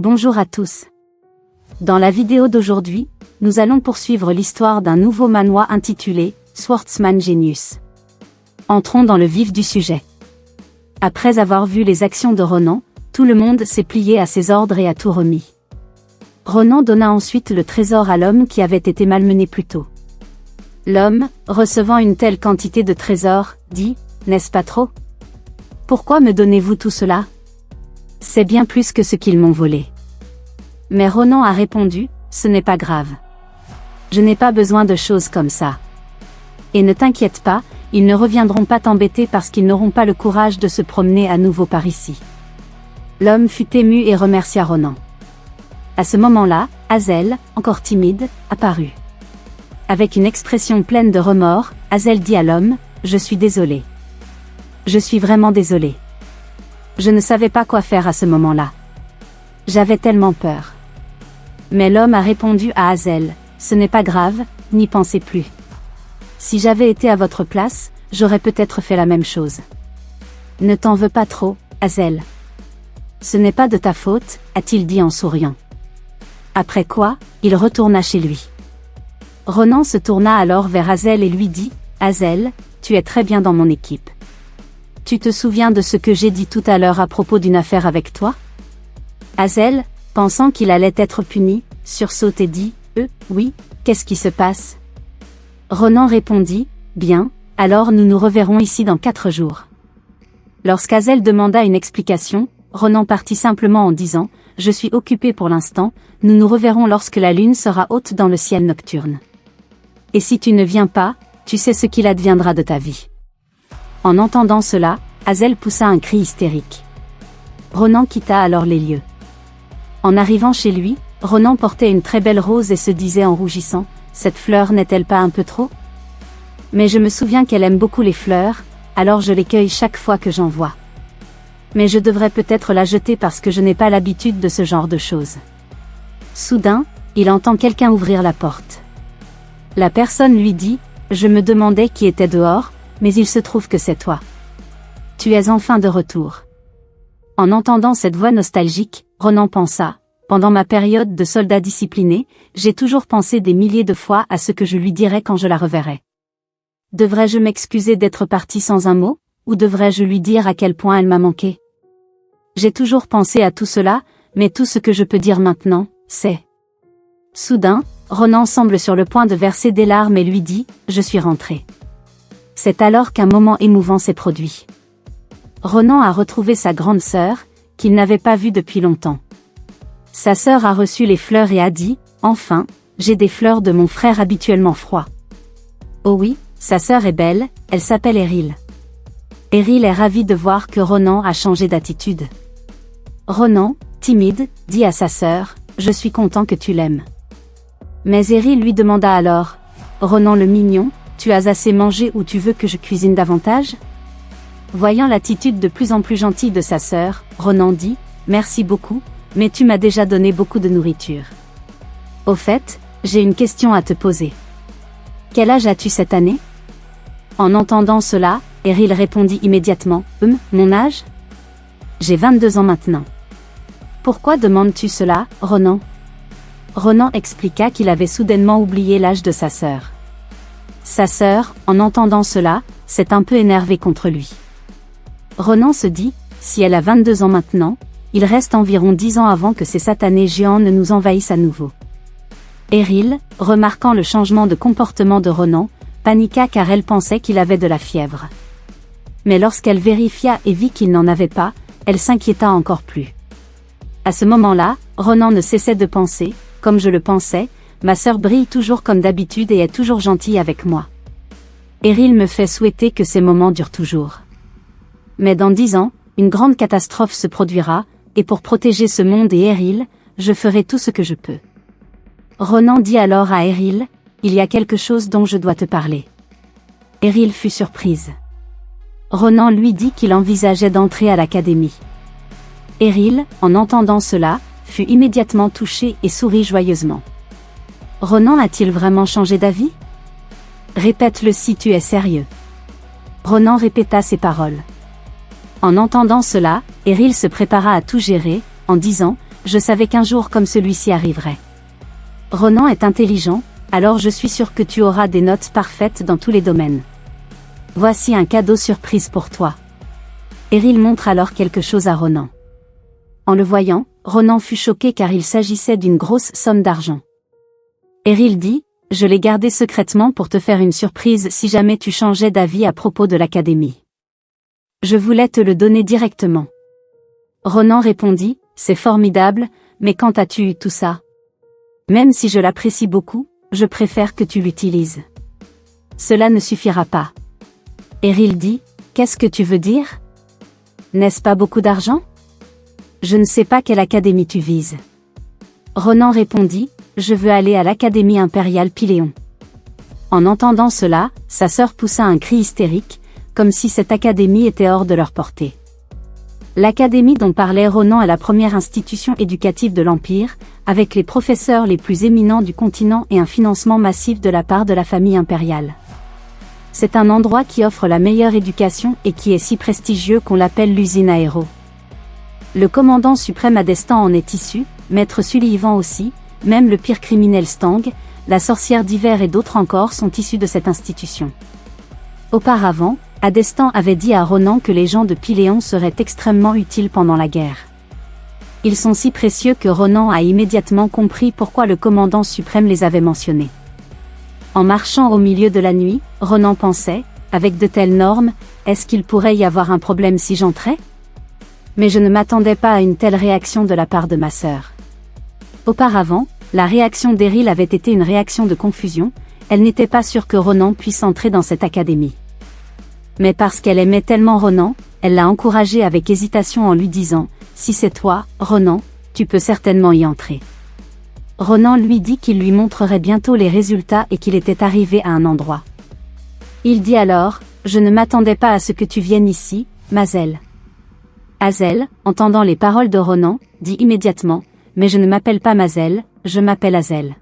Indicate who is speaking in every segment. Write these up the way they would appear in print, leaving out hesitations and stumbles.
Speaker 1: Bonjour à tous. Dans la vidéo d'aujourd'hui, nous allons poursuivre l'histoire d'un nouveau manhwa intitulé Swordsman Genius. Entrons dans le vif du sujet. Après avoir vu les actions de Ronan, tout le monde s'est plié à ses ordres et a tout remis. Ronan donna ensuite le trésor à l'homme qui avait été malmené plus tôt. L'homme, recevant une telle quantité de trésors, dit « N'est-ce pas trop ? Pourquoi me donnez-vous tout cela ? C'est bien plus que ce qu'ils m'ont volé. » Mais Ronan a répondu « Ce n'est pas grave. Je n'ai pas besoin de choses comme ça. Et ne t'inquiète pas, ils ne reviendront pas t'embêter parce qu'ils n'auront pas le courage de se promener à nouveau par ici. » L'homme fut ému et remercia Ronan. À ce moment-là, Hazel, encore timide, apparut. Avec une expression pleine de remords, Hazel dit à l'homme « Je suis désolé. Je suis vraiment désolé. Je ne savais pas quoi faire à ce moment-là. J'avais tellement peur. » Mais l'homme a répondu à Hazel « Ce n'est pas grave, n'y pensez plus. Si j'avais été à votre place, j'aurais peut-être fait la même chose. Ne t'en veux pas trop, Hazel. Ce n'est pas de ta faute, a-t-il dit en souriant. Après quoi, il retourna chez lui. Ronan se tourna alors vers Hazel et lui dit « Hazel, tu es très bien dans mon équipe. Tu te souviens de ce que j'ai dit tout à l'heure à propos d'une affaire avec toi ?» Hazel, pensant qu'il allait être puni, sursaute et dit « Oui, qu'est-ce qui se passe ?» Ronan répondit « Bien, alors nous nous reverrons ici dans 4 jours. » Lorsqu'Hazel demanda une explication, Ronan partit simplement en disant « Je suis occupé pour l'instant, nous nous reverrons lorsque la lune sera haute dans le ciel nocturne. Et si tu ne viens pas, tu sais ce qu'il adviendra de ta vie. » En entendant cela, Hazel poussa un cri hystérique. Ronan quitta alors les lieux. En arrivant chez lui, Ronan portait une très belle rose et se disait en rougissant « Cette fleur n'est-elle pas un peu trop ? Mais je me souviens qu'elle aime beaucoup les fleurs, alors je les cueille chaque fois que j'en vois. Mais je devrais peut-être la jeter parce que je n'ai pas l'habitude de ce genre de choses. » Soudain, il entend quelqu'un ouvrir la porte. La personne lui dit « Je me demandais qui était dehors, mais il se trouve que c'est toi. Tu es enfin de retour. » En entendant cette voix nostalgique, Ronan pensa « Pendant ma période de soldat discipliné, j'ai toujours pensé des milliers de fois à ce que je lui dirais quand je la reverrais. Devrais-je m'excuser d'être parti sans un mot, ou devrais-je lui dire à quel point elle m'a manqué ? J'ai toujours pensé à tout cela, mais tout ce que je peux dire maintenant, c'est... » Soudain, Ronan semble sur le point de verser des larmes et lui dit « Je suis rentré. » C'est alors qu'un moment émouvant s'est produit. Ronan a retrouvé sa grande sœur, qu'il n'avait pas vue depuis longtemps. Sa sœur a reçu les fleurs et a dit « Enfin, j'ai des fleurs de mon frère habituellement froid. » Oh oui, sa sœur est belle, elle s'appelle Eril. Eril est ravie de voir que Ronan a changé d'attitude. Ronan, timide, dit à sa sœur « Je suis content que tu l'aimes. » Mais Eril lui demanda alors « Ronan le mignon, tu as assez mangé ou tu veux que je cuisine davantage ?» Voyant l'attitude de plus en plus gentille de sa sœur, Ronan dit « Merci beaucoup, mais tu m'as déjà donné beaucoup de nourriture. Au fait, j'ai une question à te poser. Quel âge as-tu cette année ?» En entendant cela, Eril répondit immédiatement « Mon âge ? J'ai 22 ans maintenant. » Pourquoi demandes-tu cela, Ronan ? Ronan expliqua qu'il avait soudainement oublié l'âge de sa sœur. Sa sœur, en entendant cela, s'est un peu énervée contre lui. Ronan se dit, si elle a 22 ans maintenant, il reste environ 10 ans avant que ces satanés géants ne nous envahissent à nouveau. Eril, remarquant le changement de comportement de Ronan, paniqua car elle pensait qu'il avait de la fièvre. Mais lorsqu'elle vérifia et vit qu'il n'en avait pas, elle s'inquiéta encore plus. À ce moment-là, Ronan ne cessait de penser, comme je le pensais, ma sœur brille toujours comme d'habitude et est toujours gentille avec moi. Eril me fait souhaiter que ces moments durent toujours. Mais dans 10 ans, une grande catastrophe se produira, et pour protéger ce monde et Eril, je ferai tout ce que je peux. Ronan dit alors à Eril, il y a quelque chose dont je dois te parler. Eril fut surprise. Ronan lui dit qu'il envisageait d'entrer à l'académie. Eril, en entendant cela, fut immédiatement touché et sourit joyeusement. Ronan a-t-il vraiment changé d'avis ? Répète-le si tu es sérieux. Ronan répéta ces paroles. En entendant cela, Eril se prépara à tout gérer, en disant je savais qu'un jour comme celui-ci arriverait. Ronan est intelligent, alors je suis sûr que tu auras des notes parfaites dans tous les domaines. Voici un cadeau surprise pour toi. Eryl montre alors quelque chose à Ronan. En le voyant, Ronan fut choqué car il s'agissait d'une grosse somme d'argent. Eryl dit, je l'ai gardé secrètement pour te faire une surprise si jamais tu changeais d'avis à propos de l'académie. Je voulais te le donner directement. Ronan répondit, c'est formidable, mais quand as-tu eu tout ça? Même si je l'apprécie beaucoup, je préfère que tu l'utilises. Cela ne suffira pas. Eryl dit, qu'est-ce que tu veux dire? N'est-ce pas beaucoup d'argent? Je ne sais pas quelle académie tu vises. Ronan répondit, je veux aller à l'académie impériale Pyléon. En entendant cela, sa sœur poussa un cri hystérique, comme si cette académie était hors de leur portée. L'académie dont parlait Ronan est la première institution éducative de l'Empire, avec les professeurs les plus éminents du continent et un financement massif de la part de la famille impériale. C'est un endroit qui offre la meilleure éducation et qui est si prestigieux qu'on l'appelle l'usine à héros. Le commandant suprême Adestan en est issu, maître Sullivan aussi, même le pire criminel Stang, la sorcière d'hiver et d'autres encore sont issus de cette institution. Auparavant, Adestan avait dit à Ronan que les gens de Pyléon seraient extrêmement utiles pendant la guerre. Ils sont si précieux que Ronan a immédiatement compris pourquoi le commandant suprême les avait mentionnés. En marchant au milieu de la nuit, Ronan pensait, avec de telles normes, est-ce qu'il pourrait y avoir un problème si j'entrais? Mais je ne m'attendais pas à une telle réaction de la part de ma sœur. Auparavant, la réaction d'Eryl avait été une réaction de confusion, elle n'était pas sûre que Ronan puisse entrer dans cette académie. Mais parce qu'elle aimait tellement Ronan, elle l'a encouragé avec hésitation en lui disant, si c'est toi, Ronan, tu peux certainement y entrer. Ronan lui dit qu'il lui montrerait bientôt les résultats et qu'il était arrivé à un endroit. Il dit alors, je ne m'attendais pas à ce que tu viennes ici, Mazel. Azel, entendant les paroles de Ronan, dit immédiatement, mais je ne m'appelle pas Mazel, je m'appelle Azel.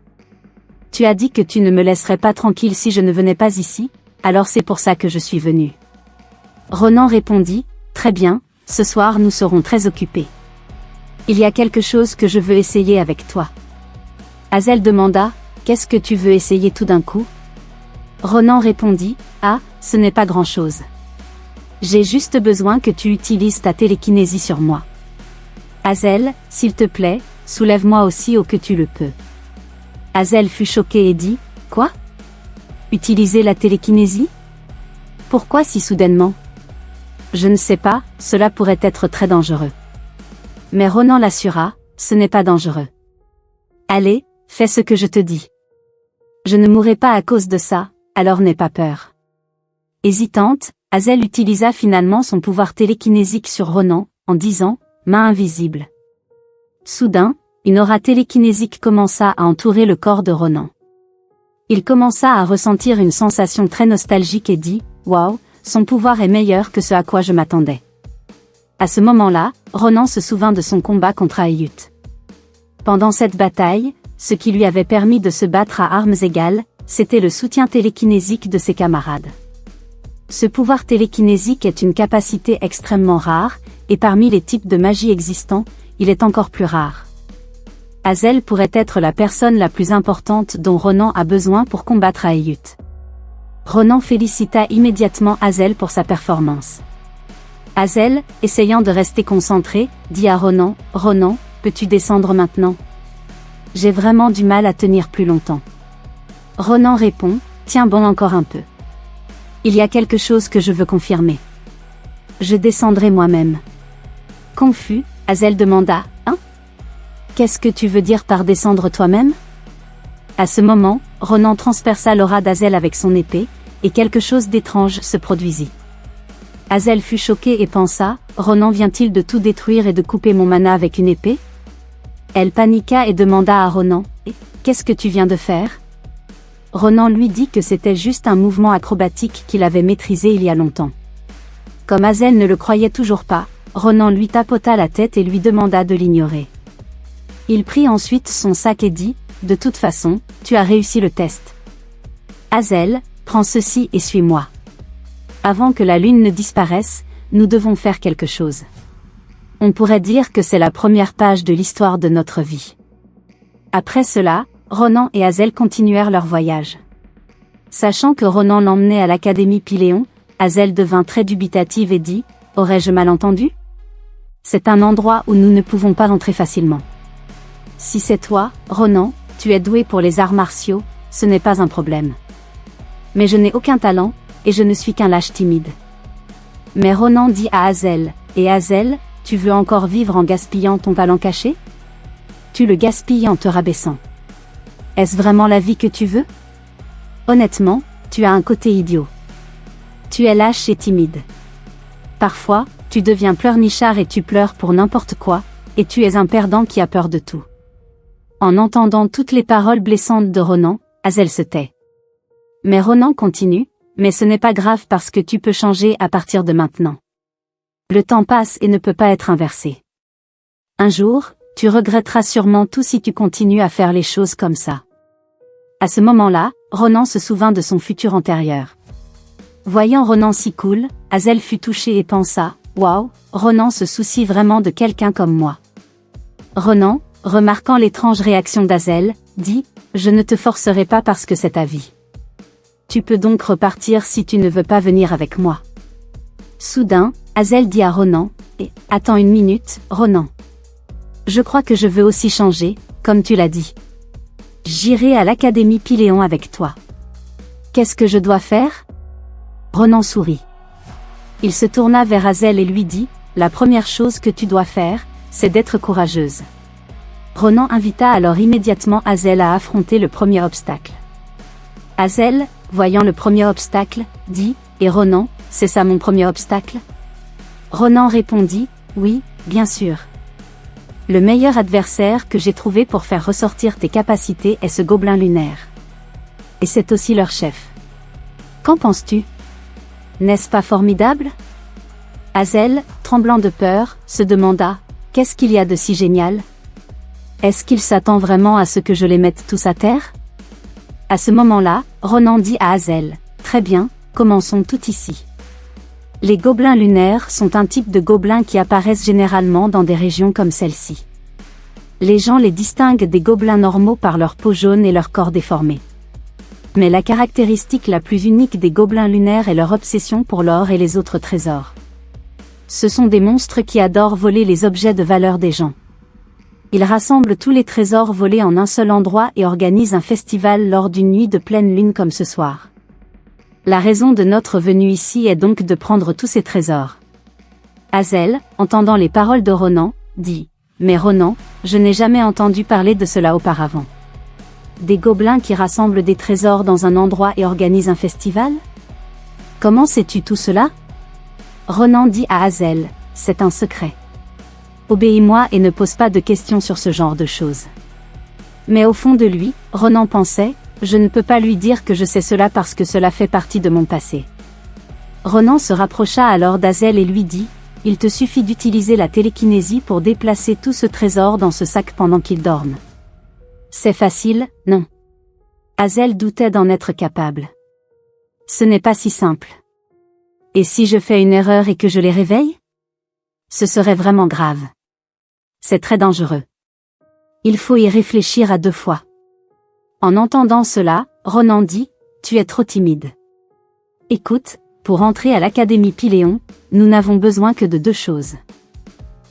Speaker 1: Tu as dit que tu ne me laisserais pas tranquille si je ne venais pas ici, alors c'est pour ça que je suis venu. Ronan répondit, très bien, ce soir nous serons très occupés. Il y a quelque chose que je veux essayer avec toi. Azel demanda, qu'est-ce que tu veux essayer tout d'un coup? Ronan répondit, ah, ce n'est pas grand-chose. J'ai juste besoin que tu utilises ta télékinésie sur moi. Azel, s'il te plaît, soulève-moi aussi au que tu le peux. Azel fut choqué et dit, quoi? Utiliser la télékinésie? Pourquoi si soudainement? Je ne sais pas, cela pourrait être très dangereux. Mais Ronan l'assura, ce n'est pas dangereux. Allez, fais ce que je te dis. Je ne mourrai pas à cause de ça, alors n'aie pas peur. Hésitante, Azel utilisa finalement son pouvoir télékinésique sur Ronan, en disant, main invisible. Soudain, une aura télékinésique commença à entourer le corps de Ronan. Il commença à ressentir une sensation très nostalgique et dit, waouh, son pouvoir est meilleur que ce à quoi je m'attendais. À ce moment-là, Ronan se souvint de son combat contre Aiut. Pendant cette bataille, ce qui lui avait permis de se battre à armes égales, c'était le soutien télékinésique de ses camarades. Ce pouvoir télékinésique est une capacité extrêmement rare, et parmi les types de magie existants, il est encore plus rare. Azel pourrait être la personne la plus importante dont Ronan a besoin pour combattre Aiut. Ronan félicita immédiatement Azel pour sa performance. Azel, essayant de rester concentré, dit à Ronan, « Ronan, peux-tu descendre maintenant? J'ai vraiment du mal à tenir plus longtemps. » Ronan répond, « Tiens bon encore un peu. Il y a quelque chose que je veux confirmer. Je descendrai moi-même. » Confus, Azel demanda, « Hein? Qu'est-ce que tu veux dire par descendre toi-même? » À ce moment, Ronan transperça l'aura d'Azel avec son épée, et quelque chose d'étrange se produisit. Azel fut choquée et pensa, Ronan vient-il de tout détruire et de couper mon mana avec une épée? Elle paniqua et demanda à Ronan, qu'est-ce que tu viens de faire? Ronan lui dit que c'était juste un mouvement acrobatique qu'il avait maîtrisé il y a longtemps. Comme Azel ne le croyait toujours pas, Ronan lui tapota la tête et lui demanda de l'ignorer. Il prit ensuite son sac et dit, de toute façon, tu as réussi le test. Azel, prends ceci et suis-moi. Avant que la lune ne disparaisse, nous devons faire quelque chose. On pourrait dire que c'est la première page de l'histoire de notre vie. Après cela, Ronan et Hazel continuèrent leur voyage. Sachant que Ronan l'emmenait à l'Académie Pyléon, Hazel devint très dubitative et dit « Aurais-je mal entendu ? C'est un endroit où nous ne pouvons pas entrer facilement. Si c'est toi, Ronan, tu es doué pour les arts martiaux, ce n'est pas un problème. Mais je n'ai aucun talent, et je ne suis qu'un lâche timide. » Mais Ronan dit à Hazel « Et Hazel, tu veux encore vivre en gaspillant ton talent caché ? Tu le gaspilles en te rabaissant. Est-ce vraiment la vie que tu veux ? Honnêtement, tu as un côté idiot. Tu es lâche et timide. Parfois, tu deviens pleurnichard et tu pleures pour n'importe quoi, et tu es un perdant qui a peur de tout. » En entendant toutes les paroles blessantes de Ronan, Hazel se tait. Mais Ronan continue, « Mais ce n'est pas grave parce que tu peux changer à partir de maintenant. Le temps passe et ne peut pas être inversé. Un jour, tu regretteras sûrement tout si tu continues à faire les choses comme ça. » À ce moment-là, Ronan se souvint de son futur antérieur. Voyant Ronan si cool, Hazel fut touchée et pensa « Waouh, Ronan se soucie vraiment de quelqu'un comme moi. » Ronan, remarquant l'étrange réaction d'Hazel, dit « Je ne te forcerai pas parce que c'est ta vie. Tu peux donc repartir si tu ne veux pas venir avec moi. » Soudain, Hazel dit à Ronan « Attends une minute, Ronan. Je crois que je veux aussi changer, comme tu l'as dit. J'irai à l'Académie Pyléon avec toi. Qu'est-ce que je dois faire ?» Ronan sourit. Il se tourna vers Hazel et lui dit « La première chose que tu dois faire, c'est d'être courageuse. » Ronan invita alors immédiatement Hazel à affronter le premier obstacle. Hazel, voyant le premier obstacle, dit « Et Ronan, c'est ça mon premier obstacle ?» Ronan répondit « Oui, bien sûr. Le meilleur adversaire que j'ai trouvé pour faire ressortir tes capacités est ce gobelin lunaire. Et c'est aussi leur chef. Qu'en penses-tu ? N'est-ce pas formidable ?» Hazel, tremblant de peur, se demanda « Qu'est-ce qu'il y a de si génial ? Est-ce qu'il s'attend vraiment à ce que je les mette tous à terre ?» À ce moment-là, Ronan dit à Hazel « Très bien, commençons tout ici. Les gobelins lunaires sont un type de gobelins qui apparaissent généralement dans des régions comme celle-ci. Les gens les distinguent des gobelins normaux par leur peau jaune et leur corps déformé. Mais la caractéristique la plus unique des gobelins lunaires est leur obsession pour l'or et les autres trésors. Ce sont des monstres qui adorent voler les objets de valeur des gens. Ils rassemblent tous les trésors volés en un seul endroit et organisent un festival lors d'une nuit de pleine lune comme ce soir. La raison de notre venue ici est donc de prendre tous ces trésors. » Hazel, entendant les paroles de Ronan, dit « Mais Ronan, je n'ai jamais entendu parler de cela auparavant. Des gobelins qui rassemblent des trésors dans un endroit et organisent un festival ? Comment sais-tu tout cela ?» Ronan dit à Hazel « C'est un secret. Obéis-moi et ne pose pas de questions sur ce genre de choses. » Mais au fond de lui, Ronan pensait « Je ne peux pas lui dire que je sais cela parce que cela fait partie de mon passé. » Ronan se rapprocha alors d'Hazel et lui dit « Il te suffit d'utiliser la télékinésie pour déplacer tout ce trésor dans ce sac pendant qu'il dorme. » C'est facile, non ? Hazel doutait d'en être capable. Ce n'est pas si simple. Et si je fais une erreur et que je les réveille ? Ce serait vraiment grave. C'est très dangereux. Il faut y réfléchir à 2 fois. En entendant cela, Ronan dit « Tu es trop timide. Écoute, pour entrer à l'Académie Pyléon, nous n'avons besoin que de 2 choses.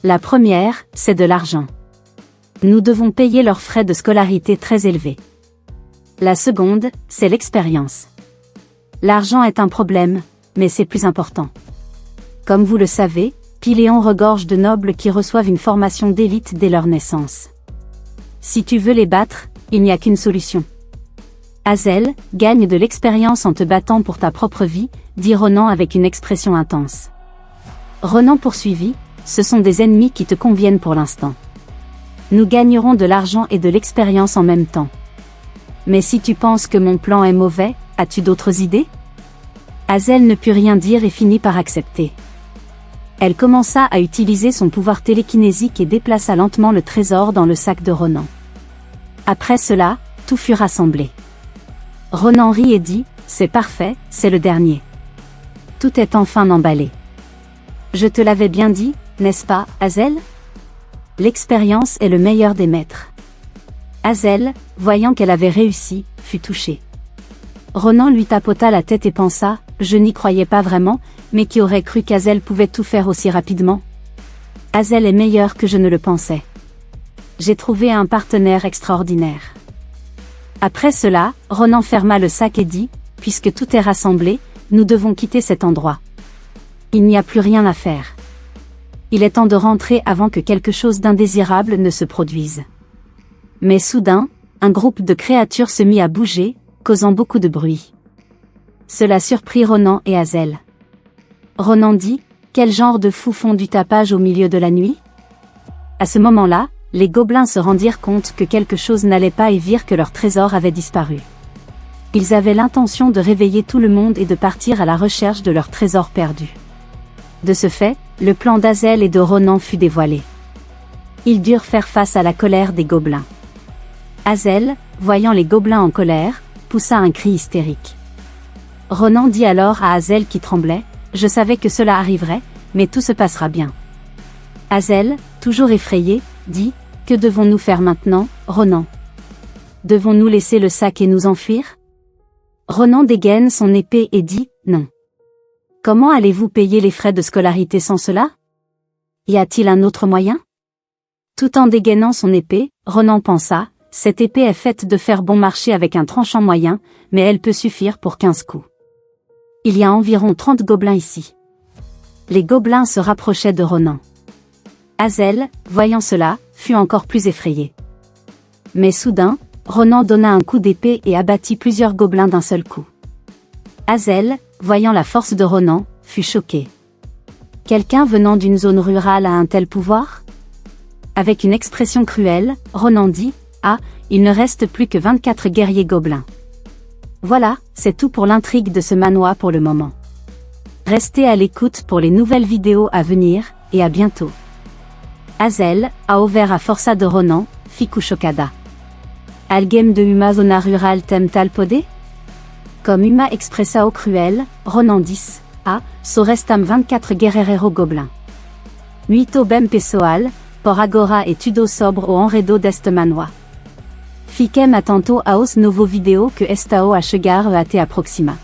Speaker 1: La première, c'est de l'argent. Nous devons payer leurs frais de scolarité très élevés. La seconde, c'est l'expérience. L'argent est un problème, mais c'est plus important. Comme vous le savez, Pyléon regorge de nobles qui reçoivent une formation d'élite dès leur naissance. Si tu veux les battre, il n'y a qu'une solution. Hazel, gagne de l'expérience en te battant pour ta propre vie, dit Ronan avec une expression intense. Ronan poursuivit, ce sont des ennemis qui te conviennent pour l'instant. Nous gagnerons de l'argent et de l'expérience en même temps. Mais si tu penses que mon plan est mauvais, as-tu d'autres idées ? Hazel ne put rien dire et finit par accepter. Elle commença à utiliser son pouvoir télékinésique et déplaça lentement le trésor dans le sac de Ronan. Après cela, tout fut rassemblé. Ronan rit et dit, « C'est parfait, c'est le dernier. Tout est enfin emballé. Je te l'avais bien dit, n'est-ce pas, Hazel? L'expérience est le meilleur des maîtres. Hazel, voyant qu'elle avait réussi, fut touchée. Ronan lui tapota la tête et pensa, je n'y croyais pas vraiment, mais qui aurait cru qu'Hazel pouvait tout faire aussi rapidement? Hazel est meilleure que je ne le pensais. J'ai trouvé un partenaire extraordinaire. Après cela, Ronan ferma le sac et dit, puisque tout est rassemblé, nous devons quitter cet endroit. Il n'y a plus rien à faire. Il est temps de rentrer avant que quelque chose d'indésirable ne se produise. Mais soudain, un groupe de créatures se mit à bouger, causant beaucoup de bruit. Cela surprit Ronan et Hazel. Ronan dit, quel genre de fous font du tapage au milieu de la nuit? À ce moment-là, les gobelins se rendirent compte que quelque chose n'allait pas et virent que leur trésor avait disparu. Ils avaient l'intention de réveiller tout le monde et de partir à la recherche de leur trésor perdu. De ce fait, le plan d'Hazel et de Ronan fut dévoilé. Ils durent faire face à la colère des gobelins. Hazel, voyant les gobelins en colère, poussa un cri hystérique. Ronan dit alors à Hazel qui tremblait, « Je savais que cela arriverait, mais tout se passera bien. » Hazel, toujours effrayée, dit, « Que devons-nous faire maintenant, Ronan? Devons-nous laisser le sac et nous enfuir ?» Ronan dégaine son épée et dit, « Non. Comment allez-vous payer les frais de scolarité sans cela? Y a-t-il un autre moyen ?» Tout en dégainant son épée, Ronan pensa, « Cette épée est faite de faire bon marché avec un tranchant moyen, mais elle peut suffire pour 15 coups. Il y a environ 30 gobelins ici. » Les gobelins se rapprochaient de Ronan. Hazel, voyant cela, fut encore plus effrayée. Mais soudain, Ronan donna un coup d'épée et abattit plusieurs gobelins d'un seul coup. Hazel, voyant la force de Ronan, fut choquée. Quelqu'un venant d'une zone rurale a un tel pouvoir? Avec une expression cruelle, Ronan dit, « Ah, il ne reste plus que 24 guerriers gobelins. » Voilà, c'est tout pour l'intrigue de ce manhwa pour le moment. Restez à l'écoute pour les nouvelles vidéos à venir, et à bientôt. Hazel, a ouvert à força de Ronan, Fiku Shokada. Algame de Uma zona rural tem talpode? Comme Uma expressa au cruel, Ronan 10, a, so restam 24 guerreros gobelins. Muito bem pessoal, por agora e tudo sobre o enredo deste manhwa. Fiquem atento aos novo vidéo que estão a chegar até a proxima.